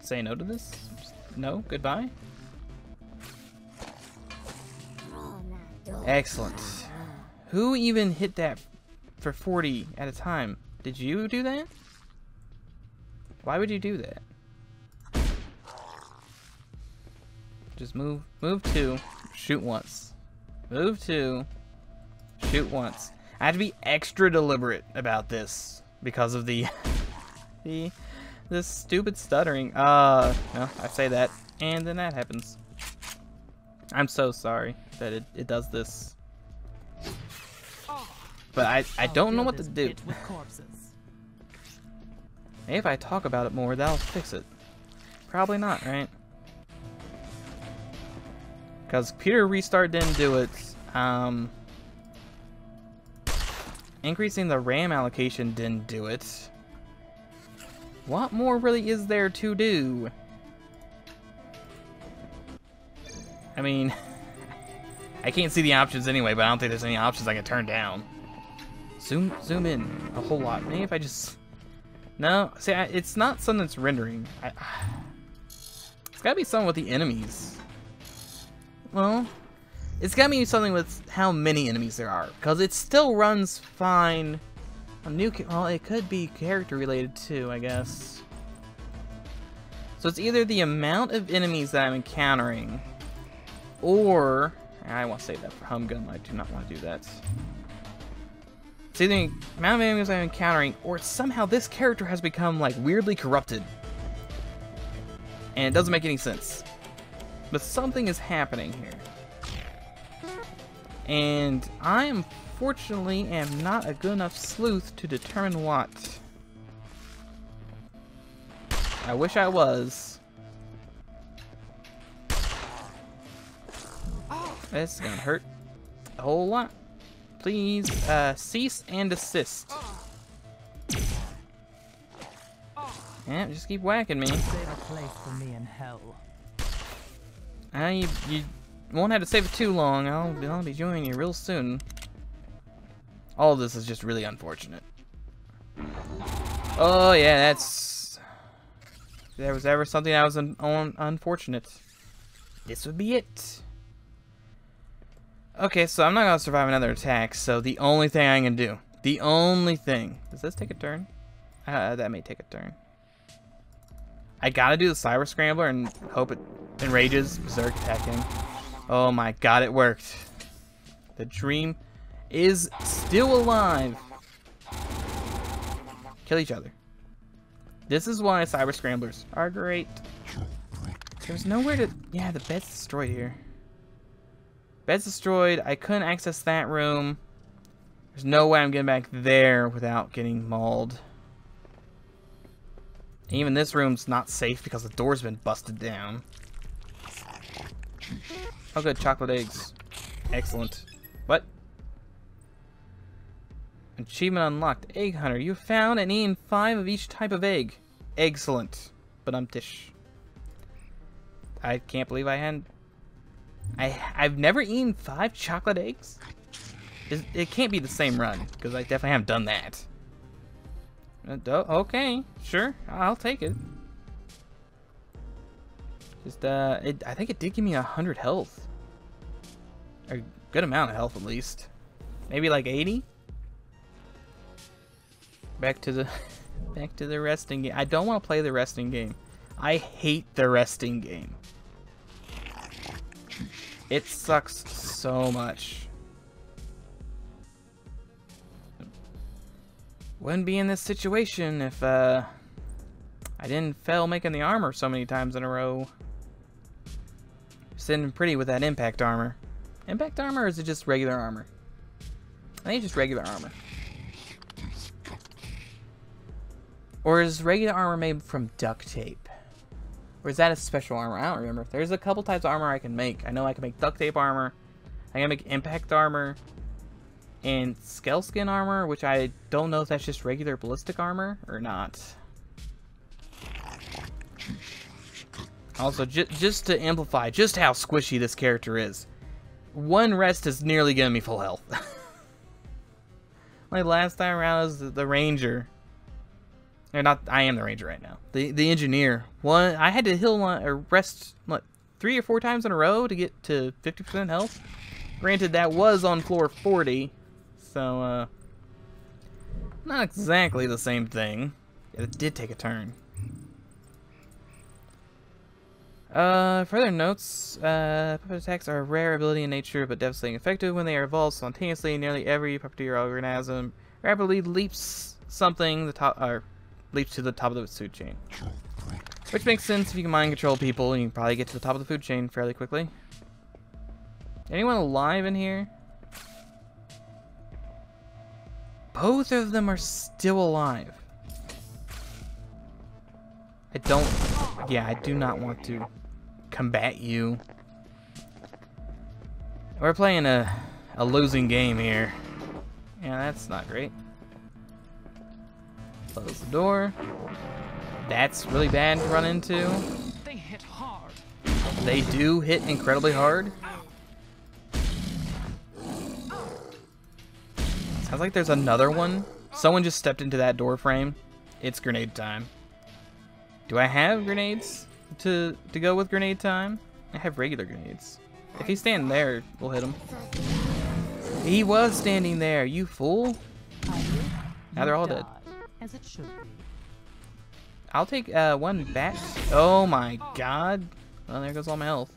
say no to this? No? Goodbye? Excellent. Who even hit that for 40 at a time? Did you do that? Why would you do that? Just move 2, shoot once. Move 2, shoot once. I have to be extra deliberate about this because of this stupid stuttering. No, I say that, and then that happens. I'm so sorry that it does this. But I don't know what to do. Maybe if I talk about it more, that'll fix it. Probably not, right? Because computer restart didn't do it. Increasing the RAM allocation didn't do it. What more really is there to do? I mean, I can't see the options anyway, but I don't think there's any options I can turn down. Zoom in a whole lot. Maybe if I just... No, see, it's not something that's rendering. It's gotta be something with the enemies. Well, it's gotta be something with how many enemies there are, because it still runs fine. Well, it could be character related too, I guess. So it's either the amount of enemies that I'm encountering, or I want to save that for Humgun. I do not want to do that. It's either the amount of enemies I'm encountering, or somehow this character has become like weirdly corrupted, and it doesn't make any sense. But something is happening here. And I unfortunately am not a good enough sleuth to determine what. I wish I was. This is gonna hurt a whole lot. Please, cease and desist. Yeah, just keep whacking me. Save a place for me in hell. You won't have to save it too long. I'll be joining you real soon. All of this is just really unfortunate. Oh yeah, that's... If there was ever something that was unfortunate, this would be it. Okay, so I'm not gonna survive another attack, so the only thing I can do, the only thing... Does this take a turn? That may take a turn. I gotta do the Cyber Scrambler and hope it enrages Berserk attacking. Oh my god, it worked. The dream is still alive. Kill each other. This is why Cyber Scramblers are great. There's nowhere to... Yeah, the bed's destroyed here. Bed's destroyed. I couldn't access that room. There's no way I'm getting back there without getting mauled. Even this room's not safe because the door's been busted down. Oh good, chocolate eggs. Excellent. What? Achievement unlocked. Egg Hunter. You found and eaten 5 of each type of egg. Excellent. But tish. I can't believe I hadn't... I've never eaten 5 chocolate eggs? It can't be the same run, because I definitely haven't done that. Okay, sure, I'll take it. Just, I think it did give me 100 health. A good amount of health, at least. Maybe like 80? Back to the resting game. I don't want to play the resting game. I hate the resting game. It sucks so much. Wouldn't be in this situation if I didn't fail making the armor so many times in a row. Sitting pretty with that impact armor. Impact armor, or is it just regular armor? I think it's just regular armor. Or is regular armor made from duct tape? Or is that a special armor? I don't remember. There's a couple types of armor I can make. I know I can make duct tape armor. I can make impact armor. And scale skin armor, which I don't know if that's just regular ballistic armor or not. Also, just to amplify just how squishy this character is, one rest is nearly giving me full health. My last time around was the Ranger. Or not, I am the ranger right now. The engineer. One, I had to heal or rest, what, 3 or 4 times in a row to get to 50% health. Granted, that was on floor 40, so, not exactly the same thing. It did take a turn. Further notes, puppet attacks are a rare ability in nature, but devastating effective when they are evolved spontaneously. Nearly every puppeteer organism rapidly leaps leaps to the top of the food chain. Which makes sense if you can mind control people, you can probably get to the top of the food chain fairly quickly. Anyone alive in here? Both of them are still alive. I do not want to combat you. We're playing a losing game here. Yeah, that's not great. Close the door. That's really bad to run into. They hit hard. They do hit incredibly hard. Sounds like there's another one. Someone just stepped into that door frame. It's grenade time. Do I have grenades to go with grenade time? I have regular grenades. If he's standing there, we'll hit him. He was standing there, you fool. Now they're all dead. As it should be. I'll take one bat. Oh my god. Well, there goes all my health.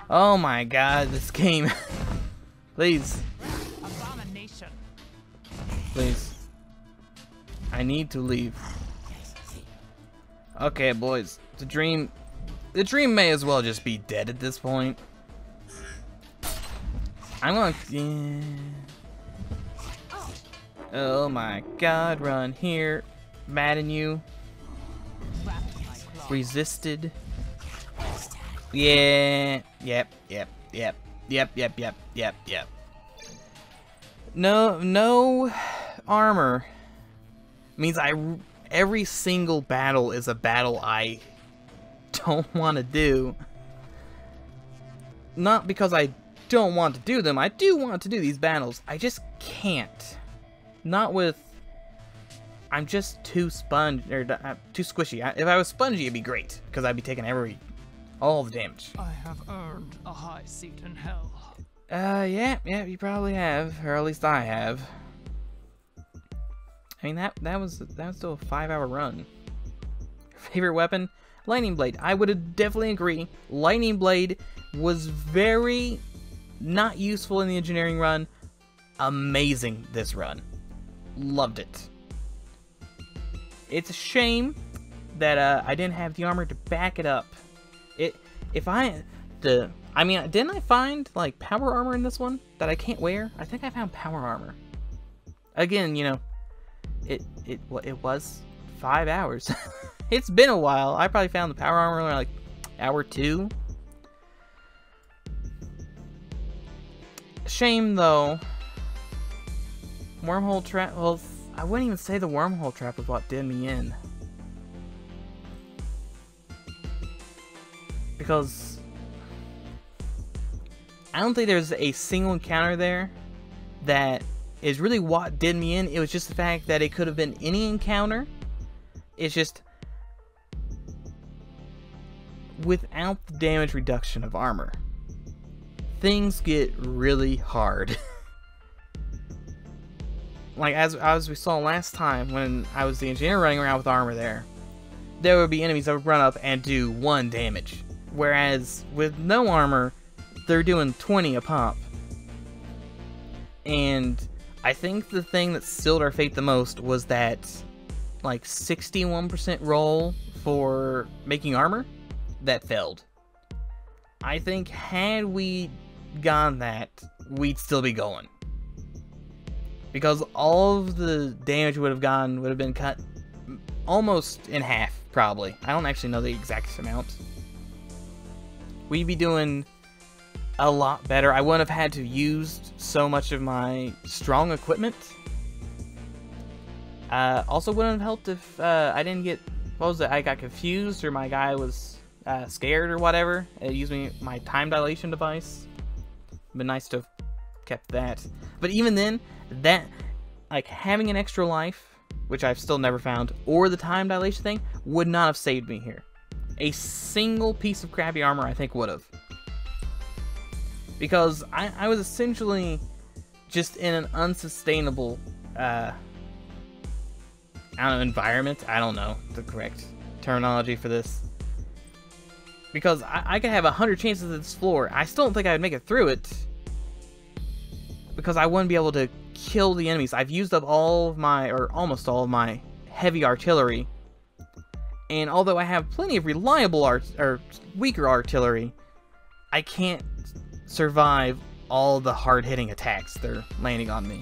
Oh my god, this game. Please. Abomination. Please. I need to leave. Okay, boys. The dream may as well just be dead at this point. I'm gonna... Yeah. Oh my god, run here. Madden you. Resisted. Yeah. Yep. No armor means every single battle is a battle I don't want to do. Not because I don't want to do them. I do want to do these battles. I just can't. Not with... I'm just too too squishy. If I was spongy, it'd be great, because I'd be taking all the damage. I have earned a high seat in hell. Yeah, you probably have, or at least I have. I mean, that was still a 5-hour run. Favorite weapon? Lightning Blade. I would definitely agree. Lightning Blade was very not useful in the engineering run. Amazing this run. Loved it. It's a shame that I didn't have the armor to back it up. Didn't I find like power armor in this one that I can't wear? I think I found power armor. Again, you know, it was 5 hours. It's been a while. I probably found the power armor like hour 2. Shame though. Wormhole trap. Well, I wouldn't even say the wormhole trap was what did me in. Because I don't think there's a single encounter there that is really what did me in. It was just the fact that it could have been any encounter. It's just without the damage reduction of armor, things get really hard. Like as we saw last time when I was the engineer running around with armor there would be enemies that would run up and do 1 damage. Whereas with no armor, they're doing 20 a pop. And I think the thing that sealed our fate the most was that like 61% roll for making armor that failed. I think had we gotten that, we'd still be going. Because all of the damage would have been cut almost in half, probably. I don't actually know the exact amount. We'd be doing a lot better. I wouldn't have had to use so much of my strong equipment. Also wouldn't have helped if I didn't get... What was it? I got confused or my guy was scared or whatever. It used my time dilation device. It'd been nice to have kept that. But even then, that, like, having an extra life which I've still never found, or the time dilation thing, would not have saved me here. A single piece of crappy armor, I think, would have. Because I was essentially just in an unsustainable, I don't know, environment? I don't know the correct terminology for this. Because I could have 100 chances at this floor. I still don't think I would make it through it. Because I wouldn't be able to kill the enemies. I've used up all of my, or almost all of my, heavy artillery. And although I have plenty of reliable or weaker artillery, I can't survive all the hard-hitting attacks they're landing on me.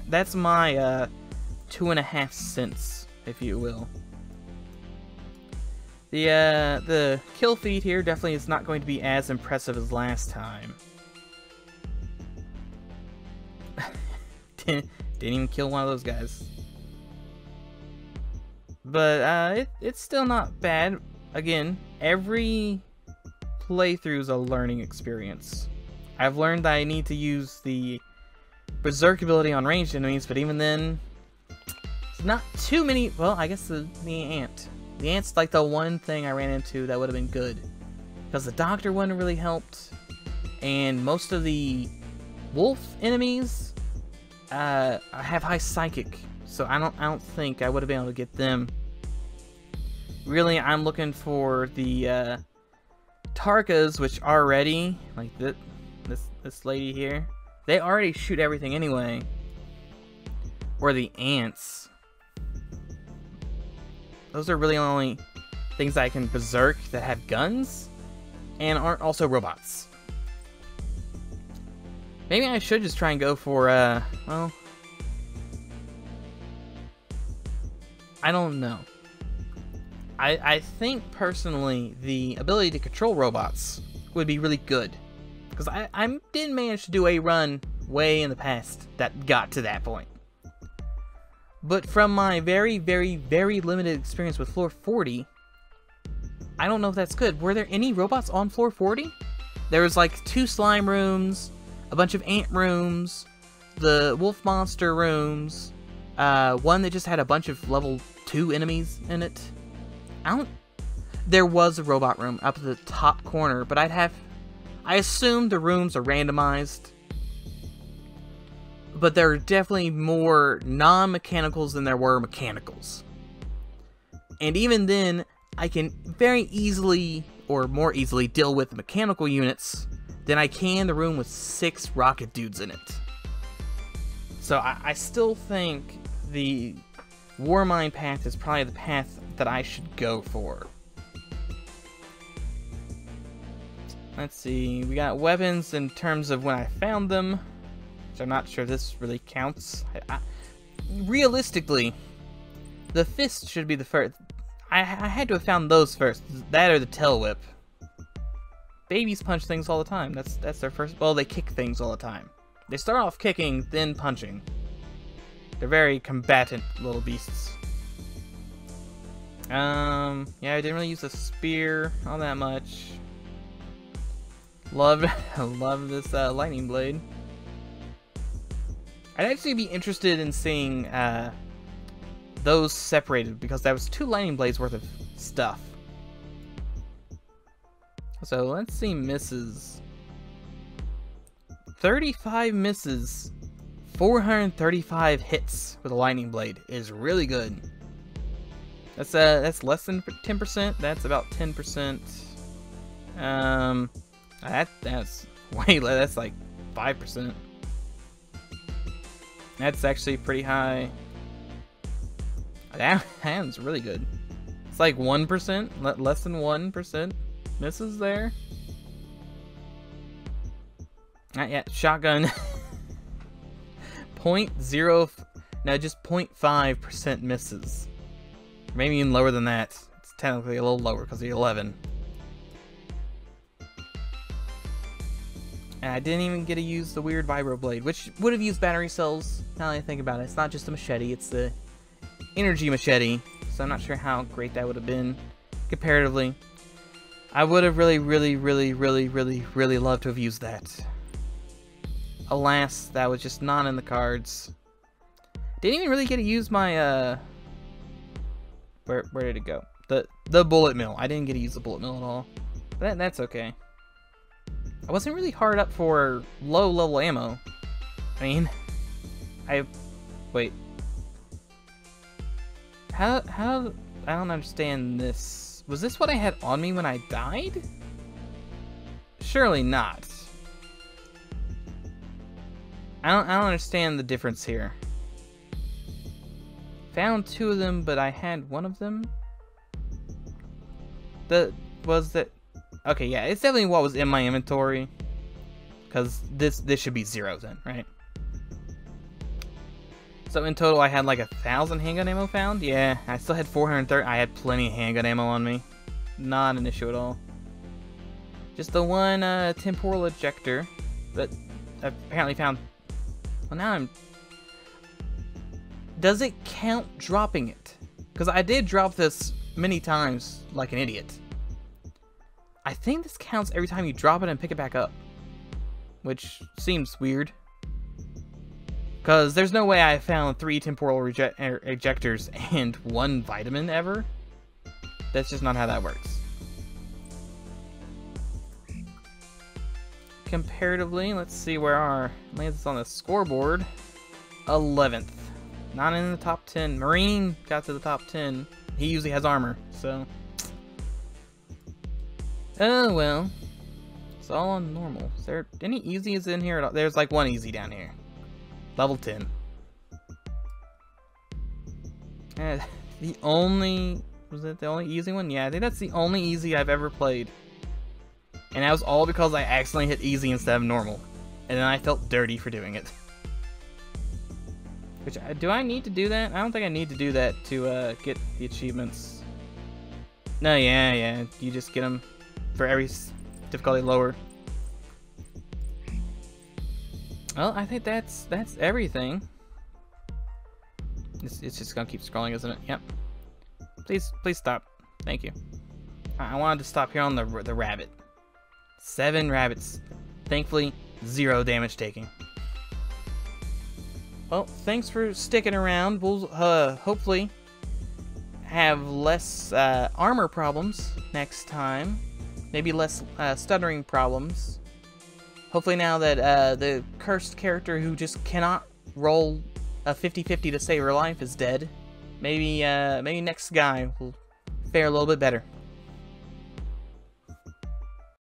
That's my 2.5 cents, if you will. The kill feed here definitely is not going to be as impressive as last time. Didn't even kill one of those guys. But it's still not bad. Again, every playthrough is a learning experience. I've learned that I need to use the berserk ability on ranged enemies, but even then, it's not too many. Well, I guess the ant. The ant's like the one thing I ran into that would have been good, because the doctor wouldn't have really helped, and most of the wolf enemies have high psychic, so I don't think I would have been able to get them. Really, I'm looking for the Tarkas, which already, like this lady here, they already shoot everything anyway. Or the ants. Those are really only things that I can berserk that have guns and aren't also robots. Maybe I should just try and go for, well, I don't know. I think, personally, the ability to control robots would be really good. Because I did manage to do a run way in the past that got to that point. But from my very, very, very limited experience with floor 40, I don't know if that's good. Were there any robots on floor 40? There was like 2 slime rooms, a bunch of ant rooms, the wolf monster rooms, one that just had a bunch of level 2 enemies in it. There was a robot room up at the top corner, but I assume the rooms are randomized. But there are definitely more non-mechanicals than there were mechanicals. And even then, I can very easily, or more easily, deal with mechanical units than I can the room with 6 rocket dudes in it. So I still think the Warmind path is probably the path that I should go for. Let's see, we got weapons in terms of when I found them. So I'm not sure this really counts. Realistically, the fist should be the first. I had to have found those first. That or the tail whip. Babies punch things all the time. That's their first. Well, they kick things all the time. They start off kicking, then punching. They're very combatant little beasts. Yeah, I didn't really use a spear all that much. Love this lightning blade. I'd actually be interested in seeing those separated, because that was 2 lightning blades worth of stuff. So let's see misses. 35 misses, 435 hits with a lightning blade is really good. That's less than 10%. That's about 10%. That's way less. That's like 5%. That's actually pretty high. That's really good. It's like 1%, less than 1% misses there. Not yet. Shotgun. 0.5% misses. Maybe even lower than that. It's technically a little lower because of the 11. And I didn't even get to use the weird vibro blade, which would have used battery cells. Now that I think about it, it's not just a machete, it's the energy machete. So I'm not sure how great that would have been comparatively. I would have really loved to have used that. Alas, that was just not in the cards. Didn't even really get to use my where did it go? The bullet mill. I didn't get to use the bullet mill at all. But that's okay. I wasn't really hard up for low level ammo. I mean, wait. How I don't understand this. Was this what I had on me when I died? Surely not. I don't understand the difference here. Found 2 of them, but I had 1 of them. Okay, yeah, it's definitely what was in my inventory. Cause this should be 0 then, right? So in total, I had like 1,000 handgun ammo found. Yeah, I still had 430. I had plenty of handgun ammo on me. Not an issue at all. Just the one temporal ejector that I apparently found. Well, now does it count dropping it? Because I did drop this many times like an idiot. I think this counts every time you drop it and pick it back up. Which seems weird. Because there's no way I found 3 temporal ejectors and 1 vitamin ever. That's just not how that works. Comparatively, let's see where our lands is on the scoreboard. 11th. Not in the top 10. Marine got to the top 10. He usually has armor, so. Oh well. It's all on normal. Is there any easies in here at all? There's like 1 easy down here. Level 10. The only... Was that the only easy one? Yeah, I think that's the only easy I've ever played. And that was all because I accidentally hit easy instead of normal. And then I felt dirty for doing it. Which, do I need to do that? I don't think I need to do that to get the achievements. No, yeah. You just get them for every difficulty lower. Well, I think that's everything. It's just gonna keep scrolling, isn't it? Yep. Please stop. Thank you. I wanted to stop here on the rabbit. 7 rabbits. Thankfully, 0 damage taking. Well, thanks for sticking around. We'll hopefully have less armor problems next time. Maybe less stuttering problems. Hopefully now that the cursed character who just cannot roll a 50-50 to save her life is dead. Maybe next guy will fare a little bit better.